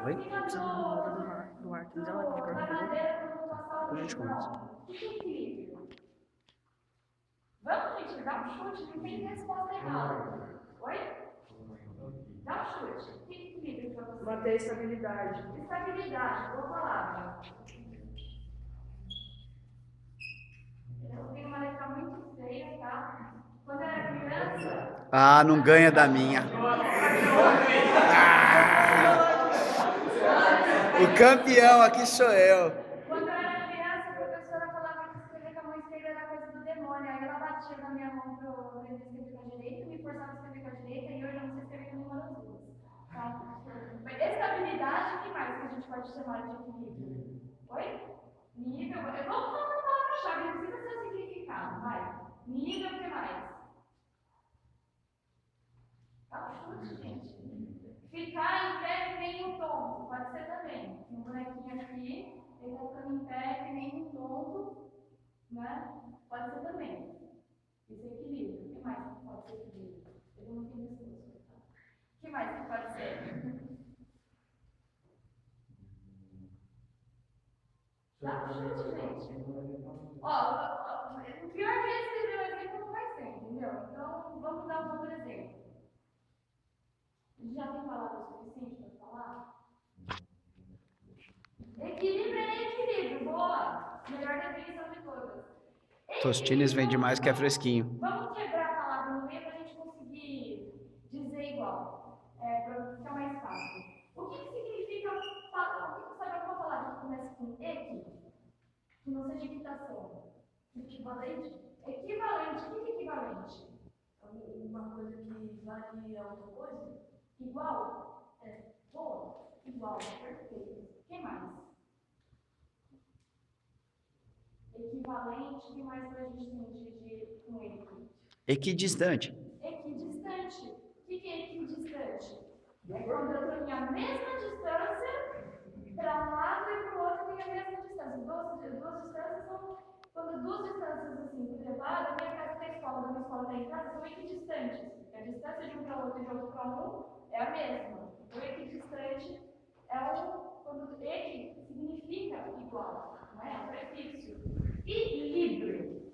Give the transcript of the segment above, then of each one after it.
Oi? Tô precisando de uma hora do Artemis elétrico, depois a gente conversa. Vamos, gente, dá um chute, não tem resposta errada. Oi? Dá um chute. O que é equilíbrio para você? Manter estabilidade. Estabilidade, boa palavra. Eu tenho uma letra muito feia, tá? Quando eu era criança. Ah, não ganha da minha. O campeão aqui sou eu. Quando eu era criança, a professora falava que escrever com a mão esquerda era coisa do demônio. Aí ela batia na minha mão para eu aprender a escrever com a direita, me forçava a escrever com a direita, e hoje eu não sei escrever com nenhuma das duas. Então, estabilidade, o que mais que a gente pode chamar de equilíbrio? Oi? Nível. Vamos falar uma palavra-chave, não precisa ser o significado, vai. Nível, o que mais? Tá um chute, gente. Ficar em pé que nem um tonto, pode ser também. Tem um bonequinho aqui, ele tá ficando em pé que nem um tonto, né? Pode ser também. Isso é equilíbrio. O que mais que pode ser equilíbrio? Ele não tem resposta. O que mais que pode ser? Dá um chute, gente. Ó, o pior é que esse meu exemplo não vai ser, entendeu? Então, vamos dar um outro exemplo. Já tem palavra o suficiente para falar? Equilíbrio é equilíbrio, boa! Melhor definição de todas. Tostines vende mais que é fresquinho. Vamos quebrar a palavra no meio para a gente conseguir dizer igual, para ficar mais fácil. O que significa falar? O que sabe alguma palavra que começa com equi? Que não seja equitação. Equivalente? Equivalente. O que é equivalente? Uma coisa que vale a outra coisa? Igual? Boa. Igual. Perfeito. O que mais? Equivalente. O que mais que a gente tem com equi? Equidistante. Equidistante. O que é equidistante? É quando eu tenho a mesma distância para um lado e para o outro tem a mesma distância. Duas distâncias são quando duas distâncias assim, por exemplo, da minha casa até a escola, da minha escola até em casa, são equidistantes. A distância de um para o outro e de outro para um é a mesma. O equidistante é quando equi significa igual, não é? É um prefixo. E livre.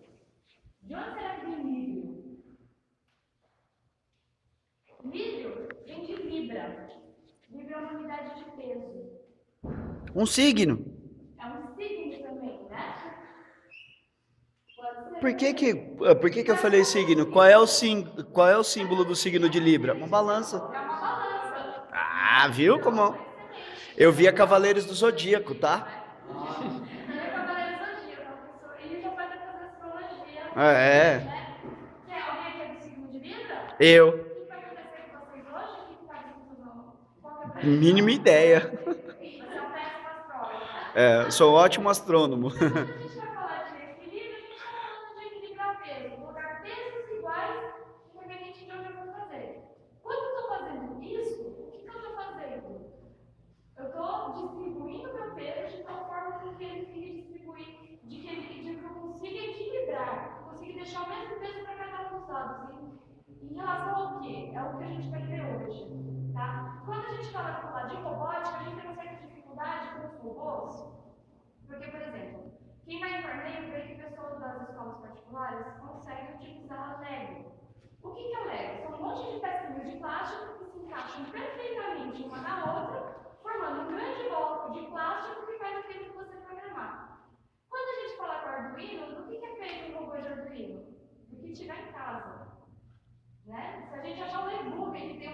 De onde será que vem livre? Livre vem de libra. Libra é uma unidade de peso. Um signo. É um signo também, né? Pode ser. Por que eu falei signo? Qual é o símbolo do signo de Libra? Uma balança. É uma balança. Ah, viu como? Eu via Cavaleiros do Zodíaco, tá? Ele é cavaleiro zodíaco, ele já pode fazer astrologia. É. Quer alguém aqui é do signo de Libra? Eu. O que vai acontecer com vocês hoje? O que faz confusão? Qual que é a previsão? Mínima ideia. Você é um péssimo astrólogo. Sou ótimo astrônomo. Quando a gente vai falar de equilíbrio, a gente está falando de equilibrar peso, colocar pesos iguais, independente de onde eu for fazer. Quando eu estou fazendo isso, o que eu estou fazendo? Eu estou distribuindo meu peso de tal forma que ele fique distribuído, de que eu consiga equilibrar, que eu consiga deixar o mesmo peso para cada um dos lados. Em relação ao quê? É o que a gente vai ver hoje. Tá? Quando a gente fala de robótica, a gente tem uma certa dificuldade com os robôs. Porque, por exemplo, quem vai em torneio vê que pessoas das escolas particulares conseguem utilizar Lego. O que é o Lego? São um monte de pecinhas de plástico que se encaixam perfeitamente uma na outra, formando um grande bloco de plástico que faz aquilo que você programar. Quando a gente fala com Arduino, do que é feito um robô de Arduino? Do que tiver em casa. Né? Se a gente achar um e-book que tem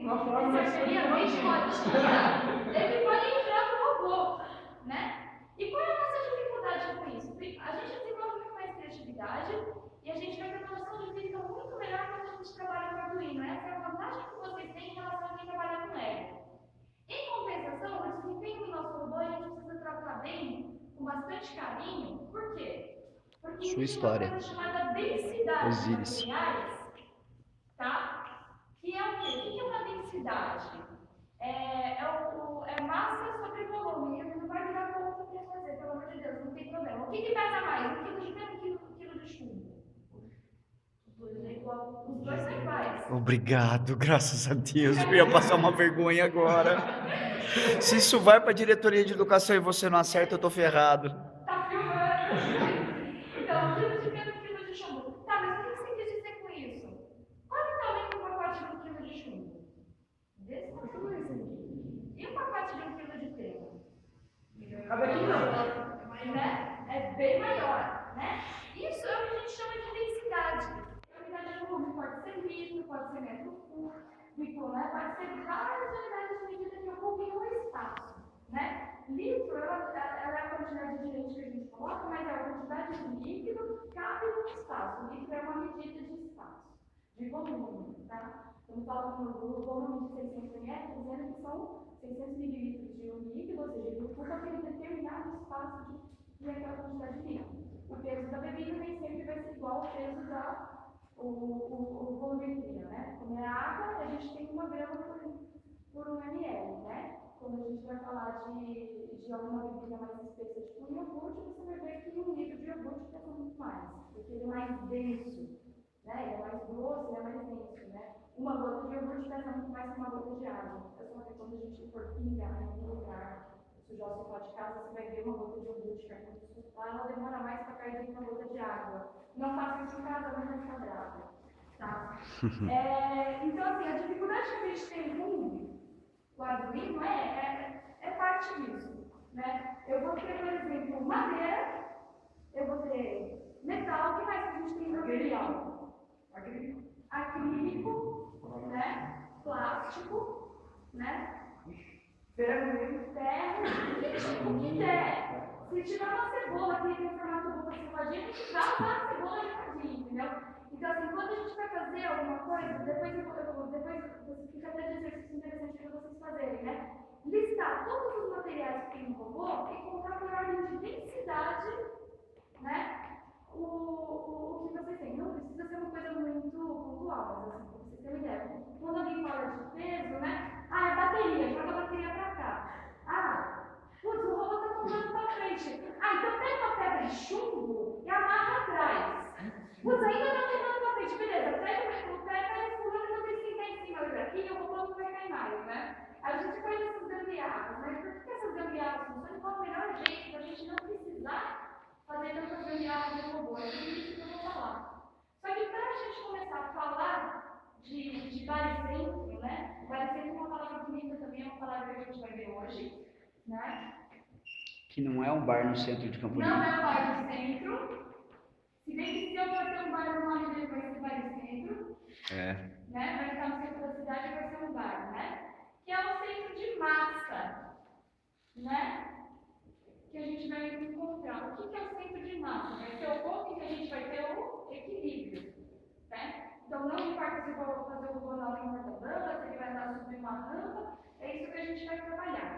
uma forma de ele pode entrar no robô, né? E qual é a nossa dificuldade com isso? A gente desenvolve muito mais criatividade e a gente vai ter uma noção de física muito melhor quando a gente trabalha com Arduino. Essa é a vantagem que vocês têm em relação a quem trabalha com Lego. Em compensação, o desempenho do nosso robô a gente precisa tratar bem, com bastante carinho. Por quê? Porque Sua existe história. uma coisa chamada densidade Osíris. de materiais, tá? Que é o quê? O que é uma densidade? É massa sobre volume. Não vai virar conta para fazer, pelo amor de Deus, não tem problema. O que pesa mais? 1 quilo de pelo ou 1 quilo de chumbo? Os dois são iguais. Obrigado, graças a Deus. Eu ia passar uma vergonha agora. Se isso vai para a diretoria de educação e você não acerta, eu tô ferrado. Tá filmando? Então, quilo de menos quilo de chumbo. Tá, mas o que você quis dizer com isso? Qual é o tamanho do pacote de 1 quilo de chumbo? Desse tamanho aqui. E o pacote de 1 quilo de terra? Cabe aqui não. Né? É bem maior, né? Isso é o que a gente chama de densidade. A unidade de volume pode ser litro, pode ser metro cúbico, né? Pode ser várias unidades de medida que ocupem um espaço, né? Litro, ela é a quantidade de gente que a gente coloca, mas é a quantidade de líquido que cabe no espaço. Litro é uma medida de espaço, de volume, tá? Estamos falando do volume de 600 ml, dizendo que são 600 mililitros de um líquido, ou seja, ele ocupa aquele determinado espaço de aquela quantidade de líquido. O peso da bebida nem sempre vai ser igual ao peso da volumetria, né? Como é água, a gente tem 1 grama por 1 ml, né? Quando a gente vai falar de alguma bebida mais espessa, tipo iogurte, você vai ver que 1 litro de iogurte pesa muito mais, porque ele é mais denso, né? Ele é mais grosso, ele é mais denso, né? Uma gota de iogurte pesa muito mais que uma gota de água. É só que quando a gente for pingar em algum lugar, sujar o sofá de casa, você vai ver uma gota de iogurte caindo no sofá, ela demora mais para cair do que uma gota de água. Não faça isso em casa, não vai ficar brava, tá? Então, assim, a dificuldade que a gente tem com o arduino é parte disso, né? Eu vou ter, por exemplo, madeira, eu vou ter metal, o que mais que a gente tem no material? Acrílico, né? Plástico, né? Ferro, o que der. Se tiver uma cebola que tem um formato bom para celadinha, a gente vai usar a cebola de cadinho, entendeu? Então, assim, quando a gente vai fazer alguma coisa, depois fica até de exercício interessante para vocês fazerem, né? Listar todos os materiais que tem no robô e contar por ordem de densidade, né? O que vocês têm. Não precisa ser uma coisa muito pontual, mas assim, para vocês terem uma ideia. Quando alguém fala de peso, né? Ah, é bateria, joga a bateria para cá. Ah, putz, o robô está tomando para frente. Ah, então pega uma pedra de chumbo e amarra atrás. Putz, ainda está tomando para frente. Beleza, pega o pé e fulano não tem que ficar em cima daqui e o robô não vai cair mais, né? A gente faz essas gambiarras, mas por que essas gambiarras funcionam? Qual é o melhor jeito para a gente não precisar fazer tantas gambiarras de robô? É isso que eu vou falar. Só que para a gente começar a falar de baricentro, né? Baricentro é uma palavra bonita também, é uma palavra que a gente vai ver hoje, né? Que não é um bar no centro de Campo Limpo. Não é um bar no centro. Se bem que se eu for ter um bar no nome dele, vai ser baricentro. Né? Vai ficar no centro da cidade e vai ser um bar, né? Que é o centro de massa, né? Que a gente vai encontrar. O que é o centro de massa? Vai ser o ponto em que a gente vai ter o equilíbrio, né? Então, não importa se eu vou fazer o robô na linha porta-banda, se ele vai andar subir uma rampa, é isso que a gente vai trabalhar,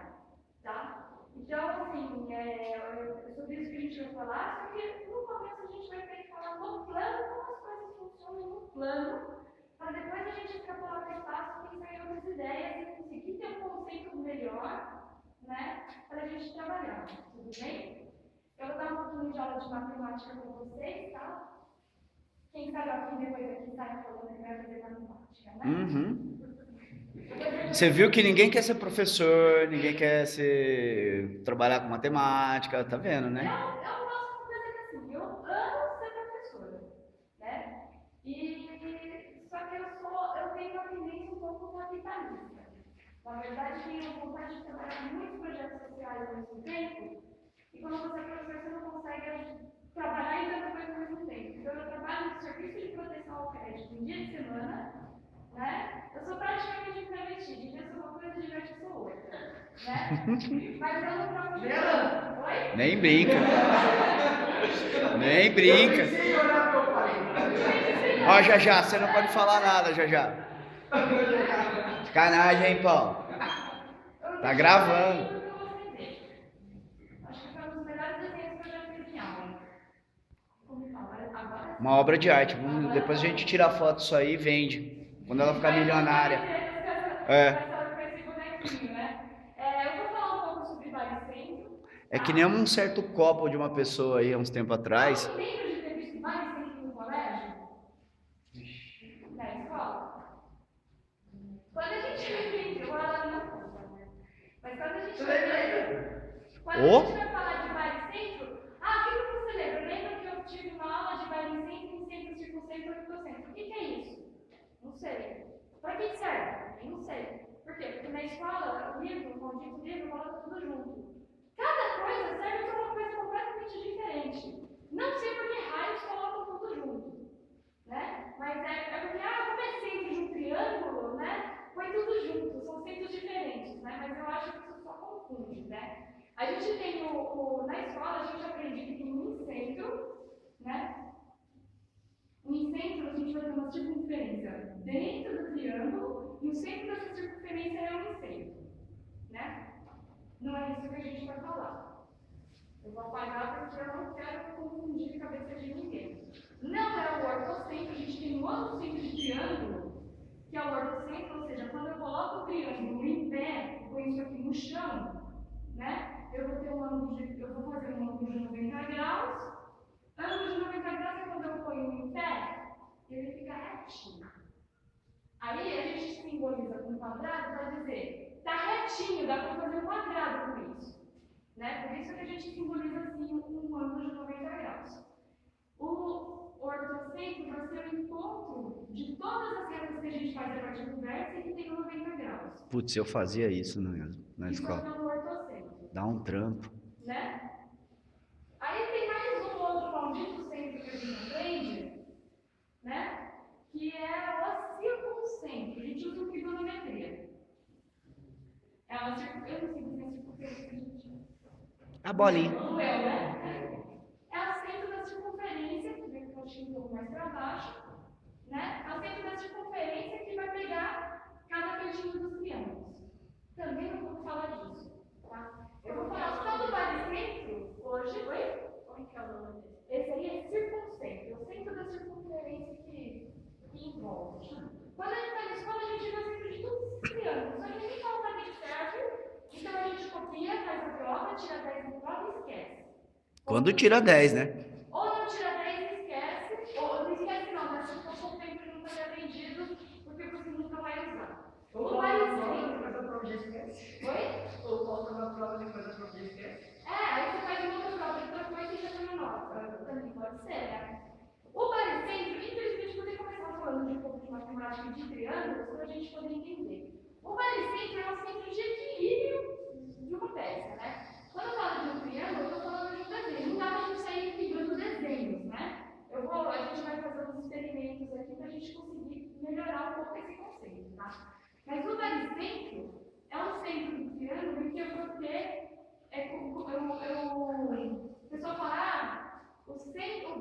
tá? Então, assim, é sobre isso que a gente vai falar, só que no começo a gente vai ter que falar no plano, como as coisas funcionam no plano, para depois a gente extrapolar para o espaço, pensar em outras ideias e conseguir ter um conceito melhor, né, para a gente trabalhar, tudo bem? Eu vou dar um pouquinho de aula de matemática com vocês, tá? Quem sabe aqui depois aqui sai falando que vai fazer matemática, né? Uhum. Você viu que ninguém quer ser professor, ninguém quer trabalhar com matemática, tá vendo, né? Eu faço uma coisa que assim, eu amo ser professora, né? Só que eu tenho uma tendência um pouco capitalista. Na verdade, tenho vontade de trabalhar em muitos projetos sociais ao mesmo tempo, e quando você é professor, você não consegue trabalhar em tanta coisa ao mesmo tempo. Então, eu trabalho no serviço de proteção ao crédito em dia de semana, né? Eu sou praticamente um travesti, de dia sou uma coisa, de noite sou outra, né? Mas eu não troco de plano. Oi? Nem brinca. Nem brinca. Ó, Jajá, você não pode falar nada, Jajá. Sacanagem, hein, Paulo? Tá gravando. Acho que foi um dos melhores desenhos que eu já fiz em aula. Como fala? Agora Uma obra de arte. Depois a gente tira a foto disso aí e vende. Quando ela ficar milionária. Eu vou falar um pouco sobre baricentro. É que nem um certo copo de uma pessoa aí, há uns tempos atrás. Alguém lembra de ter visto baricentro no colégio? Quando a gente vai falar de baricentro, o que você lembra? Lembra que eu tive uma aula de baricentro, incentro, circuncentro, ortocentro? O que é isso? Não sei. Para que serve? Eu não sei. Por quê? Porque na escola, o livro, o maldito livro, coloca tudo junto. Cada coisa serve para uma coisa completamente diferente. Não sei por que raios colocam tudo junto. Né? Mas é porque, como é centro de um triângulo, né? Põe tudo junto, são centros diferentes, né? Mas eu acho que isso só confunde, né? A gente tem na escola, a gente aprende que tem um incentro, né? O incentro, a gente vai ter uma circunferência dentro do triângulo, e o centro dessa circunferência é o incentro, né? Não é isso que a gente vai falar. Eu vou apagar porque eu não quero confundir a cabeça de ninguém. Não é o ortocentro, a gente tem um outro centro de triângulo, que é o ortocentro, ou seja, quando eu coloco o triângulo em pé, põe isso aqui no chão, né? Eu vou fazer um ângulo de 90 graus. Ângulo de 90 graus é quando eu ponho em pé, ele fica retinho. Aí a gente simboliza com um quadrado para dizer, está retinho, dá para fazer um quadrado com isso. Né? Por isso que a gente simboliza assim um ângulo de 90 graus. O ortocentro vai ser o encontro de todas as retas que a gente faz a partir do vértice que tem 90 graus. Putz, eu fazia isso na escola. Isso é o ortocentro. Dá um trampo. Né? Aí tem mais um outro maldito centro que a gente aprende, né? Que é o circuncentro. A gente usa o trigonometria. É uma circunferência, eu não sei se é circunferência que a gente usa. A bolinha. Não é, né? É o centro da circunferência, que vem um pouco mais para baixo, né? É o centro da circunferência que vai pegar cada cantinho dos triângulos. Também não vou falar disso, tá? Eu vou falar só do baricentro hoje. Oi? Como que é o nome desse? Esse aí é circuncentro, é o centro da circunferência que envolve. Quando a gente está na escola, a gente vê o centro de todos esses triângulos, só que ninguém fala para que serve. Então a gente copia, faz a prova, tira 10 na prova e esquece. Quando tira 10, né? Ou não tira 10 e esquece, ou não esquece não, mas se for um tempo que não foi aprendido, porque você nunca vai usar. Ou depois da prova já esquece. Oi? Ou volta na prova depois da prova já esquece. Aí você faz uma outra prova, outra coisa e já tem uma nota. Também pode ser, né? O baricentro, infelizmente, vou ter que começar falando de um pouco de matemática e de triângulos, para a gente poder entender. O baricentro é um centro de equilíbrio de uma peça, né? Quando eu falo de um triângulo, eu estou falando de um desenho. Não dá para a gente sair equilibrando desenhos, né? A gente vai fazer uns experimentos aqui para a gente conseguir melhorar um pouco esse conceito, tá? Mas o baricentro é um centro do triângulo em que eu vou ter. O pessoal fala, o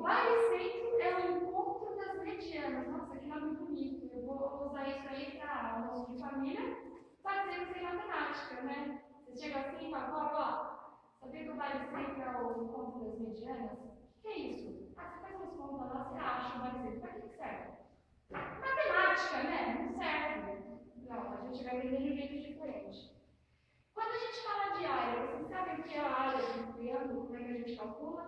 baricentro é o encontro das medianas. Nossa, que nome bonito. Eu vou usar isso aí para almoço de família, fazendo sem matemática, né? Você chega assim e fala, sabia que o baricentro é o encontro das medianas? O que é isso? Você faz umas contas lá, você acha o baricentro. Para que serve? Matemática, né? Não serve. Não, a gente vai aprender de um jeito diferente. Quando a gente fala de área, vocês sabem o que é a área de um triângulo? Como é que a gente calcula?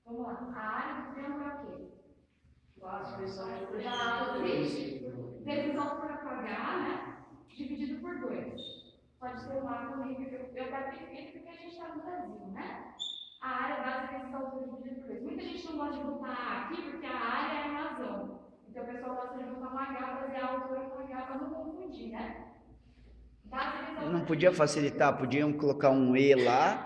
Vamos lá. A área do triângulo é o quê? Vezes altura por H, né? Dividido por 2. Pode ser um A também, porque eu bati feito porque a gente está no Brasil, né? A área base vezes altura dividido por 2. Muita gente não gosta de botar A aqui porque a área é razão. Então o pessoal gosta de botar um H para fazer a altura com H para não confundir, né? Não podia facilitar, podiam colocar um E lá,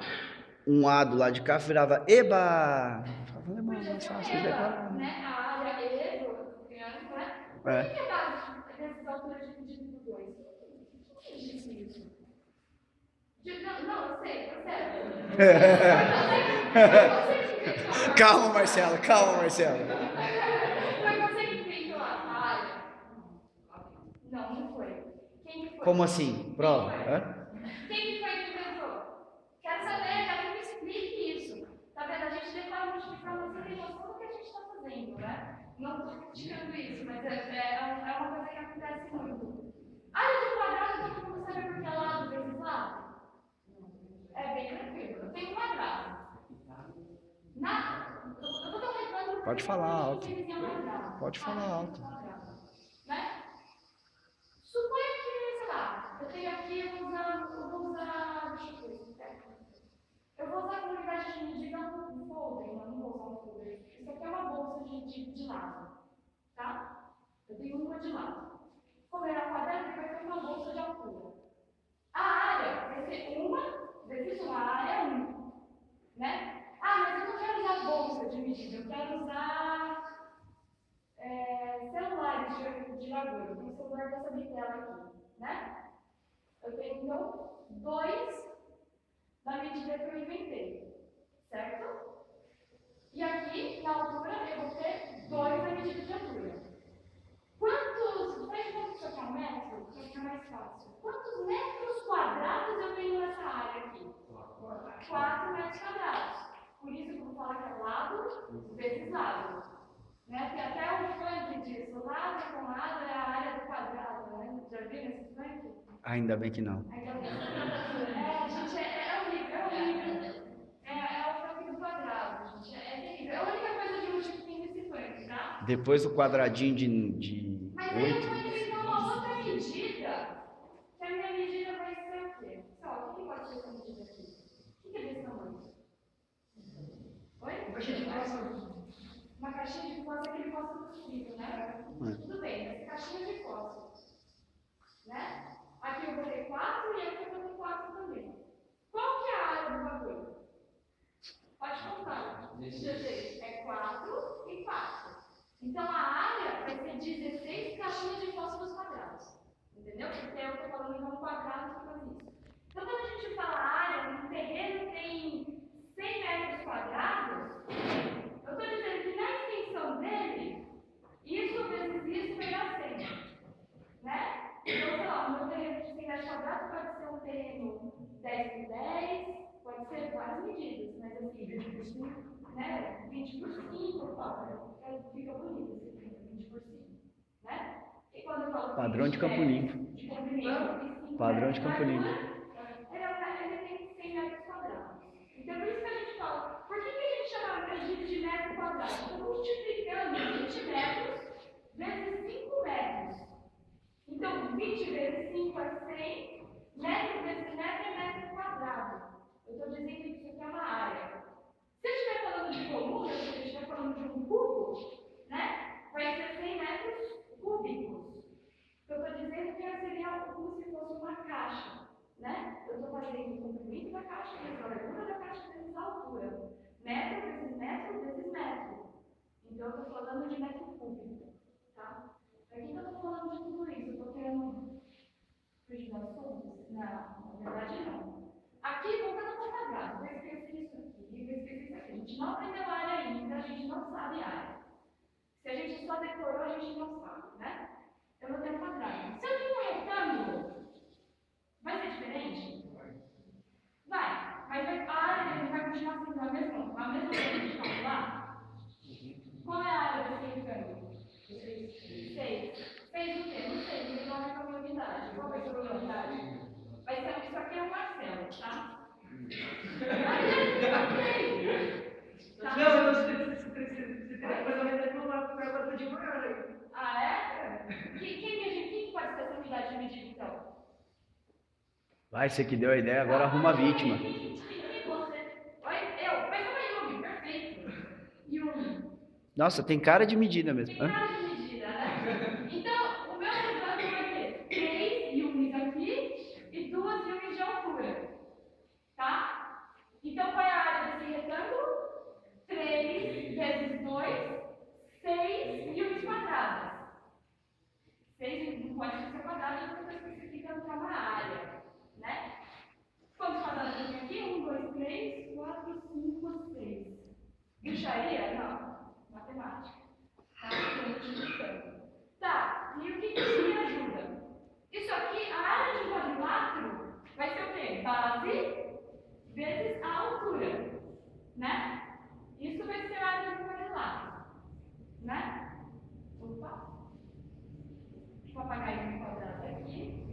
um A do lado de cá, virava EBA! Podia ser EBA, né? A área E do triângulo, né? Por que é base dessas alturas divididas por 2? Quem disse isso? Não, eu sei. Calma, Marcelo. Foi você que inventou a área? Não foi. Quem que foi? Como assim? Prova? Quem que foi que inventou? Quero que me explique isso. Tá vendo? A gente decora um monte de informação sem noção do que a gente está fazendo, né? Não estou criticando isso, mas é uma coisa que acontece muito. Área de quadrado, todo mundo sabe por que é lado vezes lado? É bem tranquilo. Eu tenho um quadrado. Eu vou dar um recado. Pode falar alto. Pode falar alto. Né? Suponha que, sei lá, eu tenho aqui, eu vou usar machuca isso, certo? Eu vou usar como unidade de medida um folder, não vou usar um folder. Isso aqui é uma bolsa de lado, tá? Eu tenho uma de lado. Como ela é quadrada, vai ter uma bolsa de altura. A área vai ser vezes uma área 1, né? Ah, mas eu não quero usar bolsa de medida, eu quero usar celulares de largura. Tem celular dessa bitela aqui, né? Eu tenho, então, 2 da medida que eu inventei, certo? E aqui, na altura, eu vou ter 2 da medida de altura. Vamos trocar metro, para ficar mais fácil. Quantos metros quadrados eu tenho nessa área aqui? 4 metros quadrados. Por isso que eu vou falar que é lado vezes lado. Né? Tem até o funk disso. Lado com lado é a área do quadrado. Né? Já viram esse funk? Ainda bem que não. Gente, é horrível. É o funk do quadrado, gente. É terrível. É a única coisa de útil que tem nesse funk, tá? Depois do quadradinho de Mas aí eu 8. vou inventar uma outra medida, que a minha medida vai ser o quê? Pessoal, o que pode ser essa medida aqui? O que é desse tamanho? Oi? Uma caixinha de fósforo. Uma caixinha de fósforo é aquele fósforo possível, né? Tudo bem, essa caixinha de fósforo. Né? Aqui eu vou ter 4 e aqui eu vou ter 4 também. Qual que é a área do bagulho? Pode contar. 16 é 4 e 4. Então a área vai ser 16 caixinhas de fósforos quadrados. Entendeu? Porque eu estou falando que é um quadrado que faz isso. Então quando a gente fala área, um terreno tem 100 metros quadrados, eu estou dizendo que na extensão dele, isso vezes isso vai dar 100. Né? Então, sei lá, o meu terreno de 100 metros quadrados pode ser um terreno 10 por 10, pode ser várias medidas, mas assim, 20 por 5, né? 20 por 5, fica bonito esse terreno, 20 por 5, né? E quando eu falo Padrão de Campo Limpo. de comprimento, Padrão de Campo Limpo. ele tem 100 metros quadrados. Então, por isso que a gente fala, por que a gente chama de metro quadrado? Estou multiplicando 20 metros vezes 5 metros. Então, 20 vezes 5 é 100, metro vezes metro é metro quadrado. Eu estou dizendo que isso aqui é uma área. Se eu estiver falando de volume, se eu estiver falando de um cubo, né, vai ser 100 metros cúbicos. Eu estou dizendo que seria como se fosse uma caixa. Né? Eu estou fazendo o comprimento da caixa vezes a largura da caixa vezes a altura. Metro vezes metro vezes metro. Então, eu estou falando de metro cúbico. Tá? Para que eu estou falando de tudo isso? Eu estou querendo fugir do assunto? Não, na verdade não. Aqui, voltando para o quadrado, eu esqueci isso aqui, eu esqueci isso aqui. A gente não aprendeu a área ainda, a gente não sabe a área. Se a gente só decorou, a gente não sabe, né? Eu vou ter um quadrado. Se eu tenho um retângulo, vai ser diferente? Vai, mas a área vai continuar sendo a mesma coisa de calcular? Qual é a área desse retângulo? 6. 6 o quê? Não sei, ele não é a minha unidade. Qual vai ser a minha unidade? Vai ser, isso aqui é um Marcelo, tá? Tá? Não, você tem que fazer uma unidade para quadradinho maior aí. Ah, é? Quem pode ser essa unidade de medida, então? Vai, você que deu a ideia, agora arruma a vítima. Quem você? Oi, eu. Mas como é Yumi? Perfeito. Yumi. Nossa, tem cara de medida mesmo. Tem cara de medida, né? Então, o meu retângulo vai ter 3 Yumis aqui e 2 Yumis de altura. Tá? Então, qual é a área desse retângulo? 3 vezes 2, 6 Yumis quadradas. 6 não pode ser quadrado, porque eu estou especificando que é uma área. Né? Quantos quadrados tem aqui? 1, 2, 3, 4, 5, 6. Bruxaria? Não. Matemática. Tá? Estou multiplicando. Tá, e o que isso me ajuda? Isso aqui, a área de quadrilátero vai ser o quê? Base vezes a altura. Né? Isso vai ser a área do quadrilátero. Né? Opa. Deixa eu apagar esse quadrado aqui.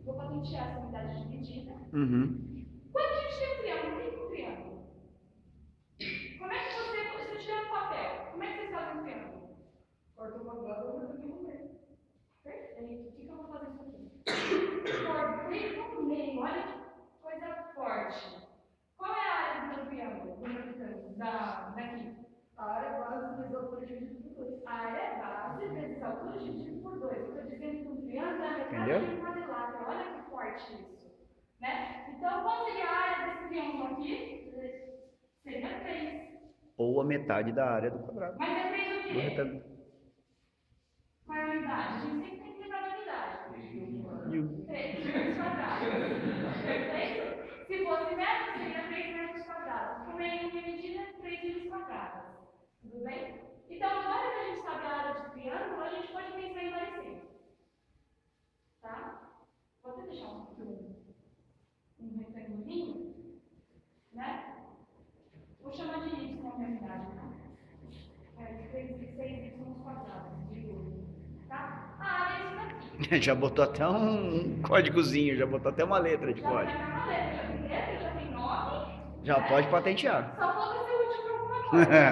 Vou patentear essa unidade de medida. Quando a gente tem um triângulo, o que é um triângulo? Como é que você, se eu tiver um papel, como é que vocês fazem um triângulo? Corta uma guarda e manda aqui no meio. Perfeito. O que eu vou fazer isso aqui? Corto no meio, olha aqui. defesa forte. Qual é a área do triângulo? Do retângulo? Daqui? A área base vezes a altura dividido por 2. A área base vezes a altura dividido por 2. Eu estou dizendo que um triângulo é a metade Entendeu? de um quadrilátero. Olha que forte isso. Né? Então, qual seria a área desse triângulo aqui? Seria 3. Ou a metade da área do quadrado. Mas é 3 o Do quê? retângulo. Qual é a unidade? A gente sempre tem que lembrar da unidade. 3 metros quadrados. Perfeito? Se fosse metro, seria 3 metros quadrados. Como é em medida, 3 milhas quadradas. Tudo bem? Então, agora que a gente sabe a área de triângulo, a gente pode pensar em parecer. Tá? Vou até deixar um retangulinho, né? Vou chamar de y na realidade, tá? 6y quadrados de 8, tá? A área é isso daqui. Já botou até um códigozinho, já botou até uma letra de Já código. tem uma letra, já tem letra, já tem nome. Já né? pode patentear. Só falta ser útil para alguma coisa, né?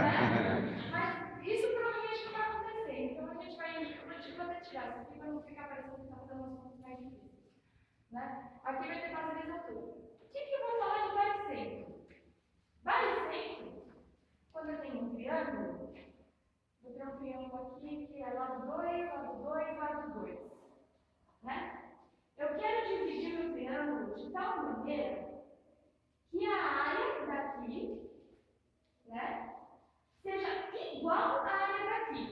Mas isso provavelmente não vai acontecer. Então a gente vai patentear isso aqui para não ficar parecendo que está fazendo umas contas mais difíceis. Né? Aqui vai ter base vezes altura. O que eu vou falar de baricentro? Baricentro, quando eu tenho um triângulo, eu tenho um triângulo aqui que é lado 2, lado 2, lado 2. Né? Eu quero dividir meu triângulo de tal maneira que a área daqui, né, seja igual à área daqui.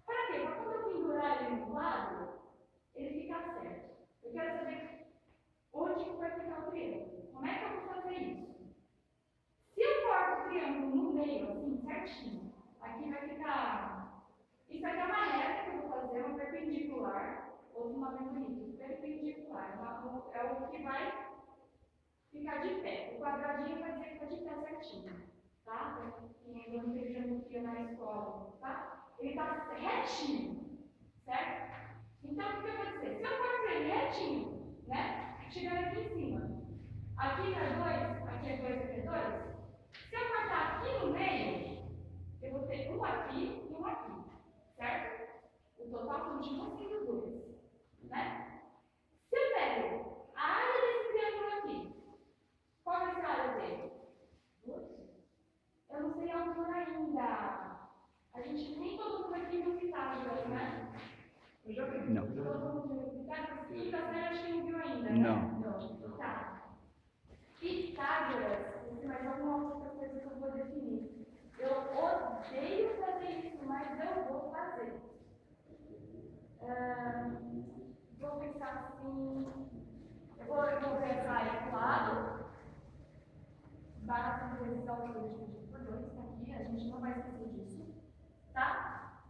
Para quê? Para quando eu pendurar ele no lado, ele ficar certo. Eu quero saber onde vai ficar o triângulo. Como é que eu vou fazer isso? Se eu corto o triângulo no meio, assim, certinho, aqui vai ficar... Isso aqui é uma reta que eu vou fazer, uma perpendicular, ou uma bem bonito, perpendicular. É o que vai ficar de pé. O quadradinho vai dizer que está de pé certinho, tá? Quem ainda não teve geometria na escola, tá? Ele está retinho, certo? Então, o que eu vou dizer? Se eu corto ele retinho, né? Chegando aqui em cima. Aqui é 2, aqui é 2, aqui é 2. Se eu cortar aqui no meio, eu vou ter um aqui e um aqui, certo? O total continua sendo 2, né? Se eu pego a área desse triângulo aqui, qual vai ser a área dele? 2. Eu não sei a altura ainda. A gente nem todo mundo aqui viu Pitágoras, né? Eu já vi. Não. Todo mundo viu Pitágoras? Quinta série acho que não viu ainda, né? Não. Tá. Pitágoras, tem mais alguma outra coisa que eu vou definir. Eu odeio fazer isso, mas eu vou fazer. Vou pensar assim. Eu vou pensar aí pro lado. Base vezes a altura dividido por 2, tá aqui, a gente não vai esquecer disso. Tá?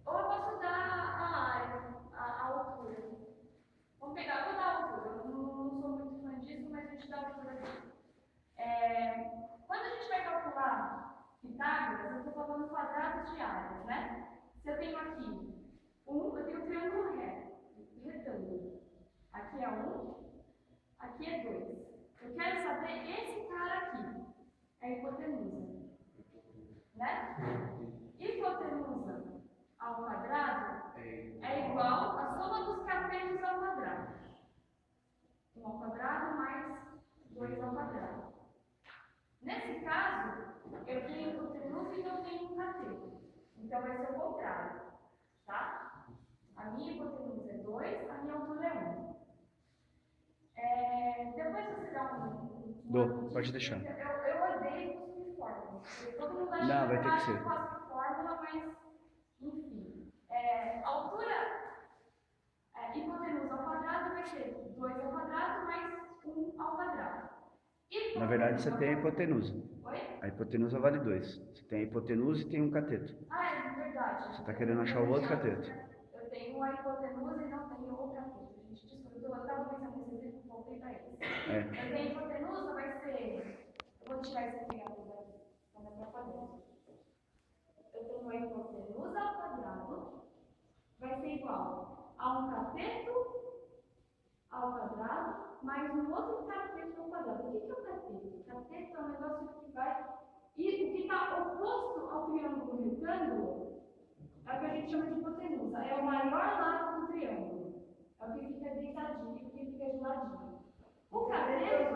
Ou eu posso dar a área, a altura. Vamos pegar, vou dar a altura. Eu não sou muito fã disso, mas a gente dá a altura aqui. Quando a gente vai calcular Pitágoras, eu estou falando quadrados de áreas, né? Se eu tenho aqui eu tenho um triângulo retângulo. Aqui é aqui é 2. Eu quero saber esse cara aqui. É a hipotenusa. Né? Hipotenusa ao quadrado é igual a soma dos catetos ao quadrado. 1 ao quadrado mais 2 ao quadrado. Nesse caso, eu tenho hipotenusa e não tenho um cateto. Então vai ser o contrário. Tá? A minha hipotenusa é 2, a minha altura é 1. Depois você dá Pode deixar. Eu odeio cuspir fórmula. Todo mundo acha Não, vai ter que ser. eu faço fórmula, mas enfim. A altura hipotenusa ao quadrado vai ser 2 ao quadrado mais 1 ao quadrado. Na verdade, você tem a hipotenusa. Oi? A hipotenusa vale 2. Você tem a hipotenusa e tem um cateto. É verdade. Você está querendo achar o outro cateto. Eu tenho a hipotenusa e não tenho o cateto. Gente, desculpa, eu estava pensando nesse vídeo e voltei para isso. Eu tenho hipotenusa, vai ser... Eu vou tirar esse aqui para não atrapalhar. Eu tenho a hipotenusa ao quadrado, vai ser igual a um cateto ao quadrado, mais um outro cateto ao quadrado. O que é o cateto? O cateto é um negócio que vai... E o que está oposto ao triângulo retângulo é o que a gente chama de hipotenusa. É o maior lado do triângulo. É o que fica deitadinho, o que fica de ladinho. O cabeço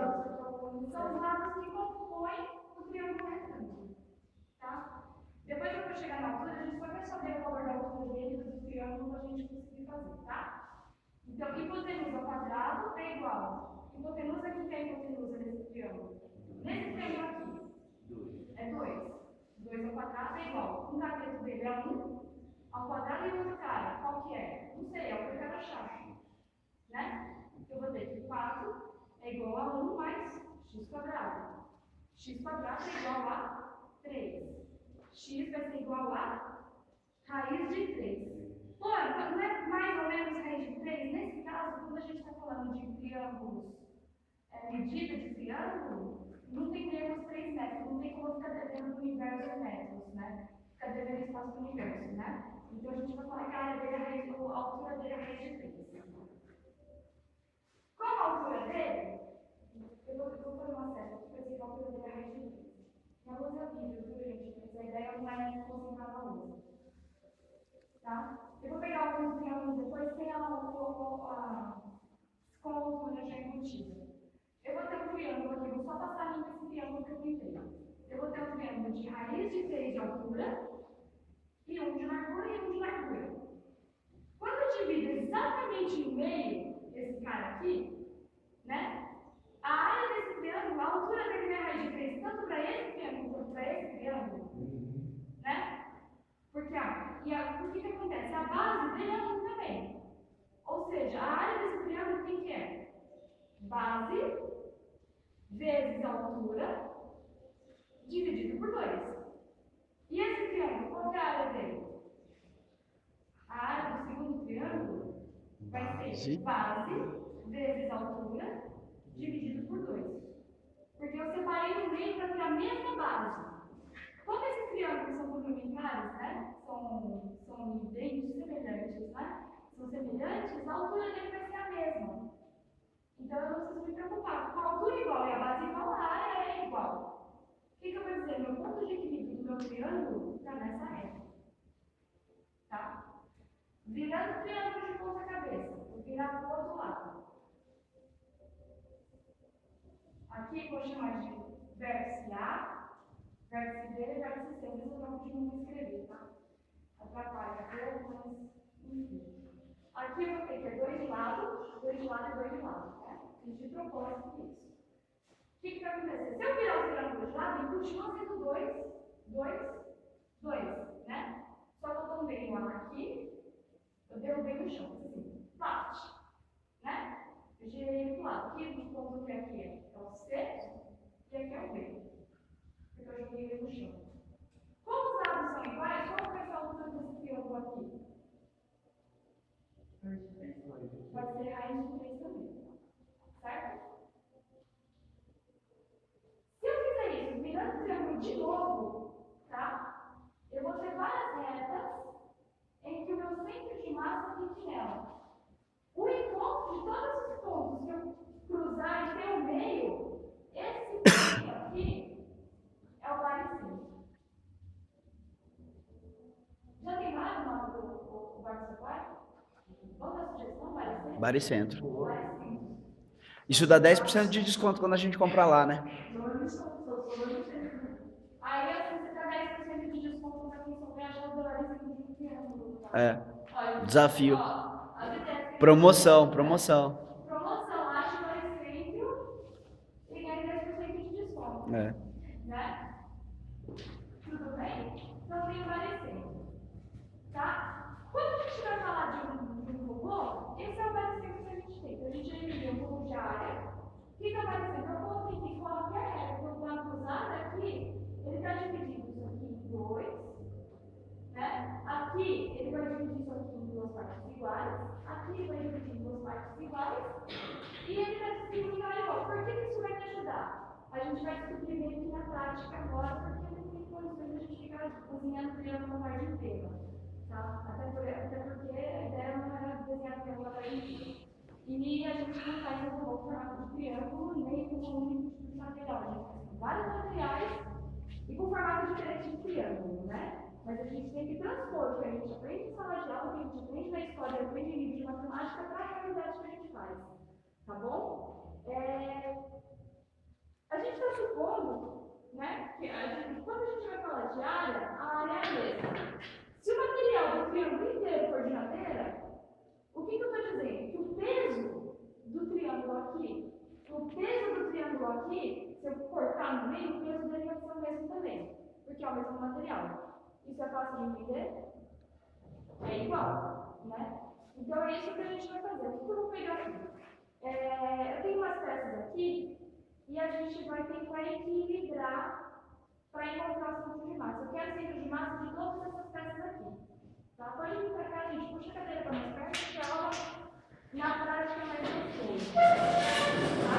são os lados que compõem o triângulo retângulo. Tá? Depois que eu chegar na altura, a gente só vai saber o valor da altura dele do triângulo para a gente conseguir fazer, tá? Então, hipotenusa ao quadrado é igual. Hipotenusa, que tem hipotenusa nesse triângulo? Nesse triângulo aqui, é 2. 2 ao quadrado é igual. Um cateto dele é 1 ao quadrado e o outro cara, qual que é? Não sei, é o que eu quero achar. Né? Eu vou ter que 4 é igual a 1 mais x quadrado. X quadrado é igual a 3. X vai ser igual a raiz de 3. Pô, não é mais ou menos raiz de 3? Nesse caso, quando a gente está falando de triângulos, medida de triângulo, não tem termos 3 metros, não tem como ficar devendo do universo em metros, né? Ficar devendo espaço do universo, né? Então a gente vai falar que a área dele a altura dele é a raiz de 3. Qual a altura dele? Eu vou fazer uma série aqui para dizer que a altura dele é a raiz de 3. Não usa vídeo, viu, gente? Mas a ideia não é concentrar na luz. Tá? Eu vou pegar alguns triângulos depois sem com a altura já embutida. Eu vou ter um triângulo aqui, vou só passar limpo esse triângulo que eu pintei. Eu vou ter um triângulo de raiz de 3 de altura, e um de largura e um de largura. Quando eu divido exatamente no meio esse cara aqui, né? A área desse triângulo, a altura dele é raiz de 3, tanto para esse triângulo quanto para esse triângulo, né? Porque, o que acontece? A base dele é 1 também. Ou seja, a área desse triângulo, o que é? Base vezes a altura dividido por 2. E esse triângulo, qual é a área dele? A área do segundo triângulo vai ser base vezes a altura dividido por 2. Porque eu separei no meio para ter a mesma base. Como esses triângulos são complementares, né? São idênticos, semelhantes, né? São semelhantes, a altura dele vai ser a mesma. Então eu não preciso me preocupar. Com a altura igual e a base igual, a área é igual. O que eu vou dizer? Meu ponto de equilíbrio do meu triângulo está nessa reta. Tá? Virando o triângulo de ponta cabeça. Vou virar para o outro lado. Aqui vou chamar de vértice A, vértice B e vértice C. Mas eu não continuo escrever, tá? Atrapalha a cor, mas enfim. Aqui eu vou ter que é 2 de lado, 2 de lado e 2 de lado, né? Fiz de propósito isso. O que vai acontecer? Se eu virar o triângulo de lado, ele continua sendo 2, 2, 2, né? Só que eu tomei um aqui, eu derrubei no chão, assim, bate, né? Eu girei ele pro lado. Aqui, o ponto que aqui é o C e aqui é o B. Porque eu joguei ele no chão. Como os lados são iguais, qual vai ser a altura desse triângulo aqui? Vai ser raiz de 3 também. Certo? Se eu fizer isso virando o triângulo de novo, tá? Eu vou ter várias retas em que o meu centro de massa fique nela. O encontro de todos os pontos que eu cruzar e ter o meio, esse ponto aqui é o baricentro. Já tem mais no mapa do baricentro? Vamos dar sugestão, baricentro? Baricentro. Baricentro. Isso dá 10% de desconto quando a gente comprar lá, né? Aí assim, você dá 10% de desconto para quem souber achar os baricentros de um triângulo. Tá? É. Olha, Desafio. ó, Promoção, promoção. Promoção, acha o baricentro e ganha 10% de desconto. É. Né? Tudo bem? Então tem o baricentro. Tá? Quando a gente vai falar de um robô, esse é o baricentro que a gente tem. Então a gente dividiu um pouco de área. O que é o baricentro? É um ponto em que qualquer reta, quando está cruzada aqui, ele está dividindo isso aqui em 2. Né? Aqui ele vai dividir isso aqui em 2 partes iguais. Aqui ele vai dividir em 2 partes iguais. E ele vai distribuir igual. Por que isso vai me ajudar? A gente vai descobrir meio que na prática agora, porque não tem condições de a gente ficar cozinhando triângulo a tarde inteira. Tá? Até porque a ideia não era desenhar triângulo a tarde inteira. E a gente não faz um robô com formato de triângulo, nem com um único tipo de material. A gente faz com vários materiais e com formato diferente de triângulo, né? Mas a gente tem que transpor o que a gente aprende em sala de aula, o que a gente aprende na escola, aprende em livro de matemática para a realidade que a gente faz. Tá bom? abrir, o peso dele vai ser o mesmo também, porque é o mesmo material. Isso é fácil de entender? É igual, né? Então é isso que a gente vai fazer. O que eu vou pegar aqui? Eu tenho umas peças aqui e a gente vai tentar equilibrar para encontrar o centro de massa. Eu quero o centro de massa de todas essas peças aqui. Tá? Pode vir para cá, gente. Puxa a cadeira para mais perto, porque a aula na prática é mais gostoso. Tá?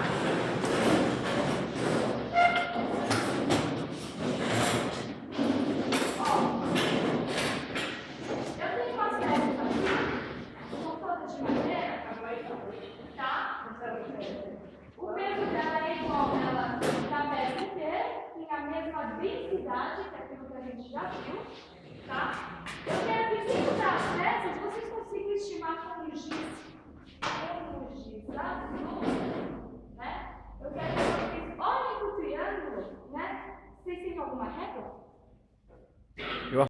O peso dela é igual ela da peça inteira, tem a mesma densidade, que é aquilo que a gente já viu, tá? Eu quero que cinco das peças vocês consigam estimar com o giz, né?